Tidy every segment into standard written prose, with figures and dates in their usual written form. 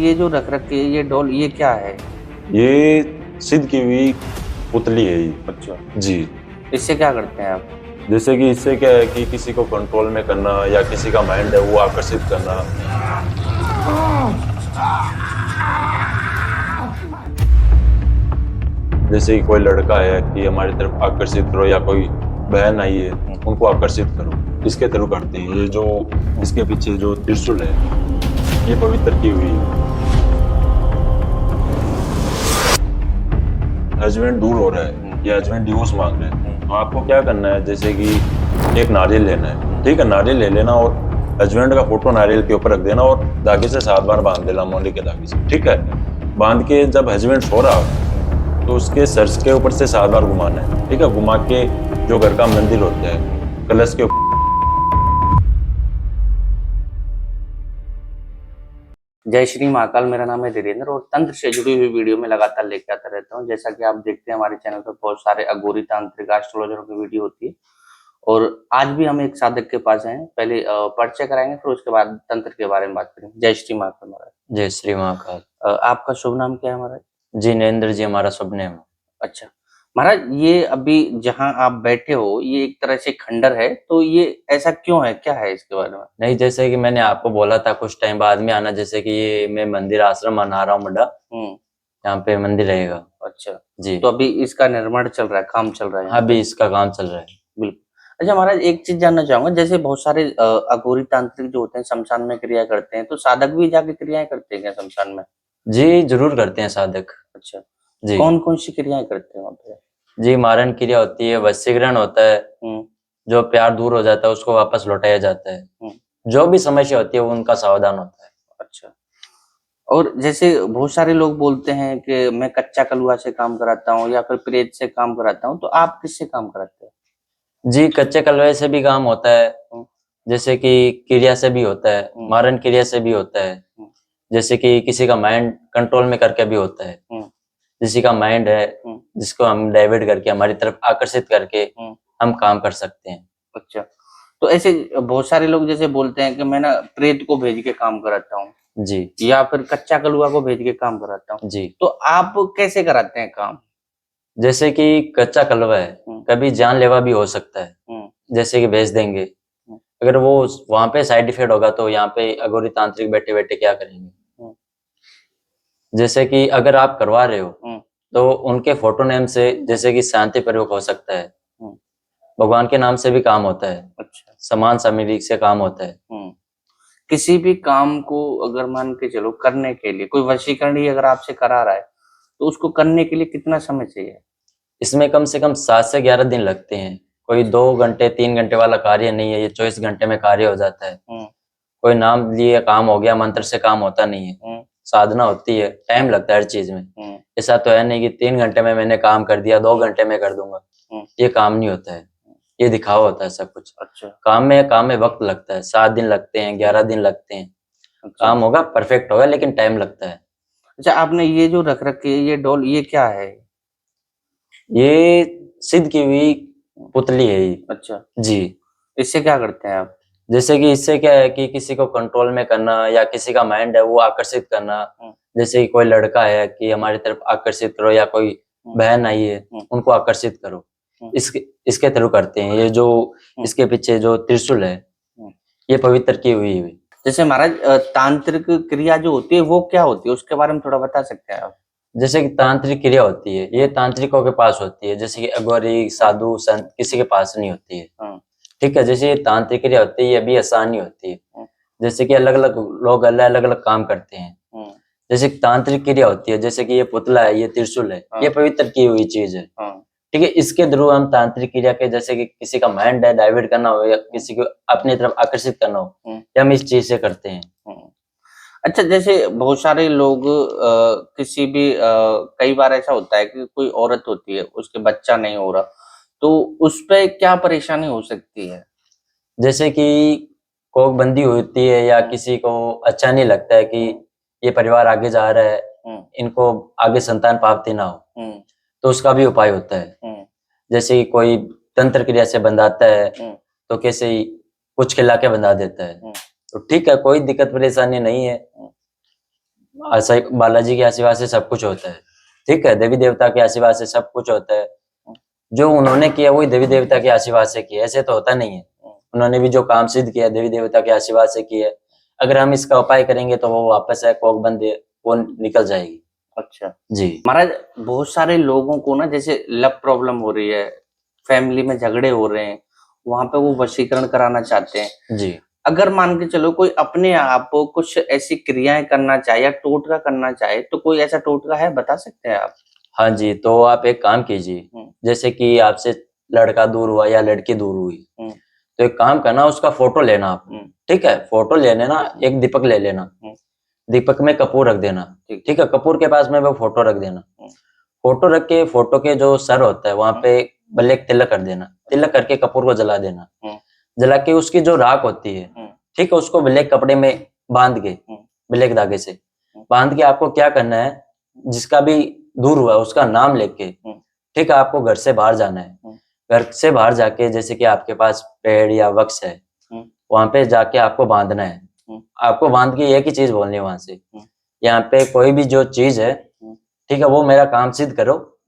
ये जो रख रखे ये डॉल ये क्या है? ये सिद्ध की हुई पुतली है ये। अच्छा, जी। इससे क्या करते हैं आप? जैसे कि इससे क्या है कि किसी को कंट्रोल में करना या किसी का माइंड है वो आकर्षित करना। जैसे कि कोई लड़का है कि हमारी तरफ आकर्षित करो या कोई बहन आई है उनको आकर्षित करो, इसके थ्रू करते हैं। ये जो इसके पीछे जो त्रिशूल है ये पवित्र की हुई है। हस्बैंड दूर हो रहा है या हस्बैंड डिवोर्स मांग रहे हैं तो आपको क्या करना है, जैसे कि एक नारियल लेना है, ठीक है, नारियल ले लेना और हस्बैंड का फोटो नारियल के ऊपर रख देना और धागे से 7 बार बांध देना, मोली के धागे से, ठीक है। बांध के जब हस्बैंड सो रहा तो उसके सर के ऊपर से 7 बार घुमाना है, ठीक है। घुमा के जो घर का मंदिर होता है कलश के जय श्री महाकाल। मेरा नाम है धीरेन्द्र और तंत्र से जुड़ी हुई वीडियो में लगातार लेके आता रहता हूँ। जैसा कि आप देखते हैं हमारे चैनल पर बहुत सारे अघोरी तांत्रिक एस्ट्रोलॉजरों की वीडियो होती है और आज भी हम एक साधक के पास हैं। पहले परिचय कराएंगे फिर उसके बाद तंत्र के बारे में बात करेंगे। जय श्री महाकाल महाराज। जय श्री महाकाल। आपका शुभ नाम क्या है महाराज? जी नरेंद्र जी हमारा शुभ नेम। अच्छा महाराज, ये अभी जहाँ आप बैठे हो ये एक तरह से खंडर है, तो ये ऐसा क्यों है, क्या है इसके बारे में? नहीं, जैसे कि मैंने आपको बोला था कुछ टाइम बाद में आना, जैसे कि ये मैं मंदिर आश्रम बना रहा हूँ बड़ा, यहाँ पे मंदिर रहेगा। अच्छा जी। तो अभी इसका निर्माण चल रहा है, काम चल रहा है? हाँ, अभी इसका काम चल रहा है। बिल्कुल। अच्छा महाराज, एक चीज जानना चाहूंगा, जैसे बहुत सारे अघोरी तांत्रिक जो होते हैं शमशान में क्रिया करते हैं, तो साधक भी जाके क्रियाएं करते हैं क्या शमशान में? जी जरूर करते हैं साधक। अच्छा, जी। कौन कौन सी क्रियाएं करते हैं वहाँ पे? जी, मारण क्रिया होती है, वशीकरण होता है, जो प्यार दूर हो जाता है उसको वापस लौटाया जाता है, जो भी समस्या होती है उनका समाधान होता है। अच्छा, और जैसे बहुत सारे लोग बोलते हैं कि मैं कच्चा कलुआ से काम कराता हूँ या फिर प्रेत से काम कराता हूँ, तो आप किससे काम कराते हैं? जी, कच्चे कलवे से भी काम होता है, जैसे कि क्रिया से भी होता है, मारण क्रिया से भी होता है, जैसे कि किसी का माइंड कंट्रोल में करके भी होता है, किसी का माइंड है जिसको हम डाइवर्ट करके हमारी तरफ आकर्षित करके हम काम कर सकते हैं। अच्छा, तो ऐसे बहुत सारे लोग जैसे बोलते हैं कि मैं ना प्रेत को भेज के काम कराता हूँ जी, या फिर कच्चा कलुआ को भेज के काम कराता हूँ जी। तो आप कैसे कराते हैं काम? जैसे कि कच्चा कलवा है, कभी जानलेवा भी हो सकता है, जैसे कि भेज देंगे, अगर वो वहां पे साइड इफेक्ट होगा तो यहाँ पे अघोरी तांत्रिक बैठे बैठे क्या करेंगे। जैसे कि अगर आप करवा रहे हो तो उनके फोटो नेम से जैसे कि शांति प्रयोग हो सकता है, भगवान के नाम से भी काम होता है। अच्छा, समान सामग्री से काम होता है। किसी भी काम को अगर मान के चलो करने के लिए कोई वशीकरण ही अगर आपसे करा रहा है तो उसको करने के लिए कितना समय चाहिए? इसमें कम से कम 7 से 11 दिन लगते हैं। कोई 2 घंटे 3 घंटे वाला कार्य नहीं है, ये 24 घंटे में कार्य हो जाता है। कोई नाम लिए काम हो गया, मंत्र से काम होता नहीं है, साधना होती है, टाइम लगता है हर चीज में। ऐसा तो है नहीं कि 3 घंटे में मैंने काम कर दिया, 2 घंटे में कर दूंगा, ये काम नहीं होता है, ये दिखावा होता है सब कुछ। अच्छा, काम में वक्त लगता है, 7 दिन लगते हैं, 11 दिन लगते हैं। अच्छा, काम होगा, परफेक्ट होगा, लेकिन टाइम लगता है। अच्छा, आपने ये जो रख रखी है ये डॉल ये क्या है? ये सिद्ध की हुई पुतली है ये। अच्छा जी। इससे क्या करते हैं आप? जैसे कि इससे क्या है कि किसी को कंट्रोल में करना या किसी का माइंड है वो आकर्षित करना, जैसे कि कोई लड़का है कि हमारी तरफ आकर्षित करो या कोई बहन आई है उनको आकर्षित करो, इसके थ्रू करते हैं। ये जो इसके पीछे जो त्रिशूल है ये पवित्र की हुई है। जैसे महाराज तांत्रिक क्रिया जो होती है वो क्या होती है, उसके बारे में थोड़ा बता सकते हैं आप? जैसे कि तांत्रिक क्रिया होती है ये तांत्रिकों के पास होती है, जैसे कि अघोरी साधु संत किसी के पास नहीं होती है। ठीक है, जैसे ये तांत्रिक क्रिया होती है ये भी आसान नहीं होती है, जैसे कि अलग अलग लोग अलग अलग काम करते हैं। जैसे तांत्रिक क्रिया होती है, जैसे कि ये पुतला है, ये त्रिशूल है, ये पवित्र की हुई चीज है। ठीक है, इसके थ्रू हम तांत्रिक क्रिया के, जैसे कि किसी का माइंड है डाइवर्ट करना हो या किसी को अपनी तरफ आकर्षित करना हो, ये हम इस चीज से करते हैं। अच्छा, जैसे बहुत सारे लोग किसी भी कई बार ऐसा होता है कि कोई औरत होती है उसके बच्चा नहीं हो रहा, तो उस पे क्या परेशानी हो सकती है? जैसे कि कोख बंदी होती है या किसी को अच्छा नहीं लगता है कि ये परिवार आगे जा रहा है, इनको आगे संतान प्राप्ति ना हो, तो उसका भी उपाय होता है। जैसे कि कोई तंत्र क्रिया से बंधाता है तो कैसे ही कुछ खिला के बंधा देता है, तो ठीक है, कोई दिक्कत परेशानी नहीं है। ऐसा बालाजी के आशीर्वाद से सब कुछ होता है, ठीक है। देवी देवता के आशीर्वाद से सब कुछ होता है। जो उन्होंने किया वही देवी देवता के आशीर्वाद से किया, ऐसे तो होता नहीं है। उन्होंने भी जो काम सिद्ध किया देवी देवता के आशीर्वाद से किया है। अगर हम इसका उपाय करेंगे तो वो वापस है कोक बंद वो निकल जाएगी। अच्छा जी महाराज, बहुत सारे लोगों को ना जैसे लव प्रॉब्लम हो रही है, फैमिली में झगड़े हो रहे हैं, वहां पे वो वशीकरण कराना चाहते हैं। जी अगर मान के चलो कोई अपने आप को कुछ ऐसी क्रियाएं करना चाहे या टोटका करना चाहे, तो कोई ऐसा टोटका है, बता सकते हैं आप? हाँ जी, तो आप एक काम कीजिए, जैसे कि आपसे लड़का दूर हुआ या लड़की दूर हुई, तो एक काम करना, उसका फोटो लेना आप, ठीक है। फोटो ले लेना, एक दीपक ले लेना, दीपक में कपूर रख देना, ठीक है। कपूर के पास में वो फोटो रख देना। फोटो रख के फोटो के जो सर होता है वहां पे ब्लैक तिलक कर देना, तिलक करके कपूर को जला देना। जला के उसकी जो राख होती है, ठीक है, उसको ब्लैक कपड़े में बांध के, ब्लैक धागे से बांध के आपको क्या करना है, जिसका भी दूर हुआ उसका नाम लेके, ठीक है, आपको घर से बाहर जाना है। घर से बाहर जाके जैसे कि आपके पास पेड़ या वृक्ष है, वहां पे जाके आपको बांधना है। आपको बांध के एक ही चीज बोलनी है वहां से, यहाँ पे कोई भी जो चीज है, ठीक है, वो मेरा काम सिद्ध करो,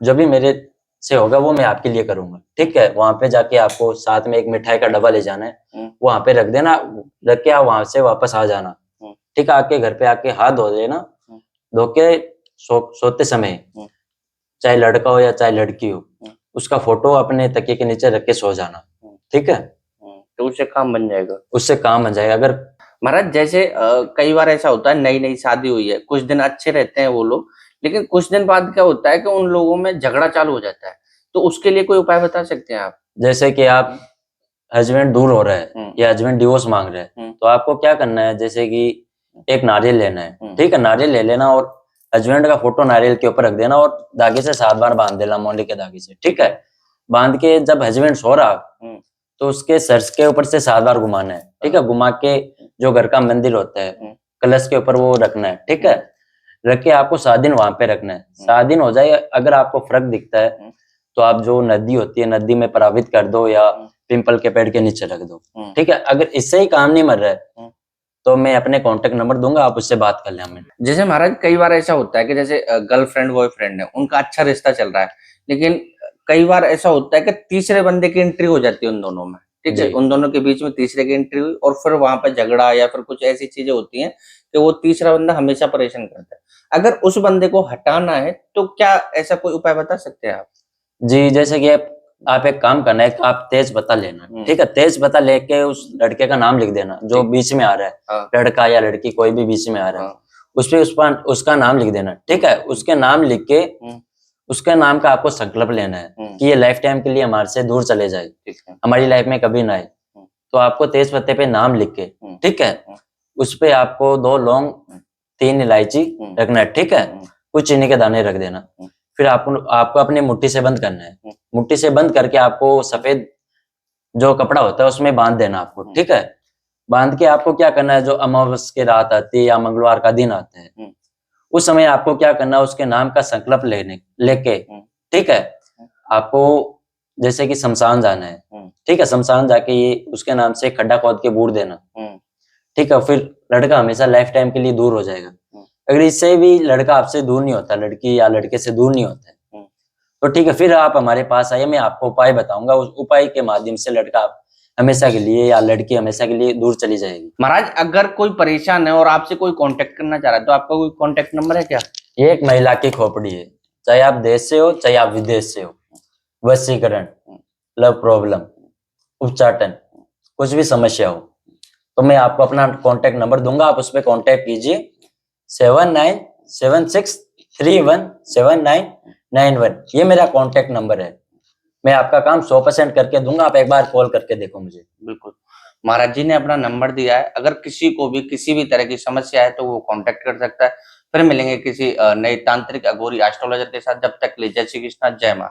जो भी मेरे से होगा वो मैं आपके लिए करूंगा, ठीक है। वहां पे जाके आपको साथ में एक मिठाई का डब्बा ले जाना है, वहां पे रख देना, रख के आप वहां से वापस आ जाना, ठीक है। आके घर पे आके हाथ धो लेना, धो के सोते समय, चाहे लड़का हो या चाहे लड़की हो, उसका फोटो अपने तकिए के नीचे रख के सो जाना, ठीक है। तो उससे काम बन जाएगा? उससे काम बन जाएगा। अगर महाराज जैसे कई बार ऐसा होता है, नई नई शादी हुई है, कुछ दिन अच्छे रहते हैं वो लोग, लेकिन कुछ दिन बाद क्या होता है कि उन लोगों में झगड़ा चालू हो जाता है, तो उसके लिए कोई उपाय बता सकते हैं आप? जैसे कि आप हस्बैंड दूर हो रहा है या हस्बैंड डिवोर्स मांग रहे हैं, तो आपको क्या करना है, जैसे कि एक नारियल लेना है, ठीक है, नारियल ले लेना और हस्बैंड का फोटो नारियल के ऊपर रख देना और धागे से 7 बार बांध देना, मोंडी के धागे से, ठीक है। बांध के जब हस्बैंड सो रहा तो उसके सर के ऊपर से 7 बार घुमाना है, ठीक है। घुमा के जो घर का मंदिर होता है कलश के ऊपर वो रखना है, ठीक है। रख के आपको 7 दिन वहां पे रखना है। 7 दिन हो जाए, अगर आपको फर्क दिखता है तो आप जो नदी होती है नदी में प्रवाहित कर दो या पिंपल के पेड़ के नीचे रख दो, ठीक है। अगर इससे ही काम नहीं मर रहा है तो मैं अपने कांटेक्ट नंबर दूंगा, आप उससे बात कर लें। जैसे महाराज कई बार ऐसा होता है कि जैसे गर्लफ्रेंड बॉयफ्रेंड है, उनका अच्छा रिश्ता चल रहा है, लेकिन कई बार ऐसा होता है कि तीसरे बंदे की एंट्री हो जाती है उन दोनों में, ठीक है, उन दोनों के बीच में तीसरे की एंट्री हुई और फिर वहां पर झगड़ा या फिर कुछ ऐसी चीजें होती हैं कि वो तीसरा बंदा हमेशा परेशान करता है। अगर उस बंदे को हटाना है तो क्या ऐसा कोई उपाय बता सकते हैं आप? जी, जैसे कि आप एक काम करना है, आप तेज पत्ता लेना, ठीक है। तेज पत्ता लेके उस लड़के का नाम लिख देना जो बीच में आ रहा है, लड़का या लड़की कोई भी बीच में आ रहा है, उस पे उसका नाम लिख देना, ठीक है। उसके नाम लिख के उसके नाम का आपको संकल्प लेना है कि ये लाइफ टाइम के लिए हमारे से दूर चले जाए, हमारी लाइफ में कभी ना आए। तो आपको तेज पत्ते पे नाम लिख के, ठीक है, उस पे आपको 2 लौंग 3 इलायची रखना है, ठीक है। कुछ चीनी के दाने रख देना। फिर आपको अपनी मुट्ठी से बंद करना है। मुट्ठी से बंद करके आपको सफेद जो कपड़ा होता है उसमें बांध देना आपको, ठीक है। बांध के आपको क्या करना है, जो अमावस की रात आती है या मंगलवार का दिन आता है, उस समय आपको क्या करना है, उसके नाम का संकल्प लेके, ठीक है, आपको जैसे कि शमशान जाना है, ठीक है। शमशान जाके ये उसके नाम से खड्डा खोद के बूढ़ देना, ठीक है। फिर लड़का हमेशा लाइफ टाइम के लिए दूर हो जाएगा। अगर इससे भी लड़का आपसे दूर नहीं होता, लड़की या लड़के से दूर नहीं होता है, तो ठीक है, फिर आप हमारे पास आइए, मैं आपको उपाय बताऊंगा। उस उपाय के माध्यम से लड़का हमेशा के लिए या लड़की हमेशा के लिए दूर चली जाएगी। महाराज अगर कोई परेशान है और आपसे कोई कांटेक्ट करना चाह रहा है तो आपका कोई कांटेक्ट नंबर है क्या? ये एक महिला की खोपड़ी है, चाहे आप देश से हो चाहे आप विदेश से हो, वशीकरण, लव प्रॉब्लम, उच्चाटन, कुछ भी समस्या हो तो मैं आपको अपना कांटेक्ट नंबर दूंगा, आप उस पर कांटेक्ट कीजिए 7976317991। ये मेरा कांटेक्ट नंबर है। मैं आपका काम 100% करके दूंगा, आप एक बार कॉल करके देखो मुझे। बिल्कुल, महाराज जी ने अपना नंबर दिया है, अगर किसी को भी किसी भी तरह की समस्या है तो वो कांटेक्ट कर सकता है। फिर मिलेंगे किसी नए तांत्रिक अघोरी एस्ट्रोलॉजर के साथ, जब तक के लिए जय श्री कृष्णा, जय मां।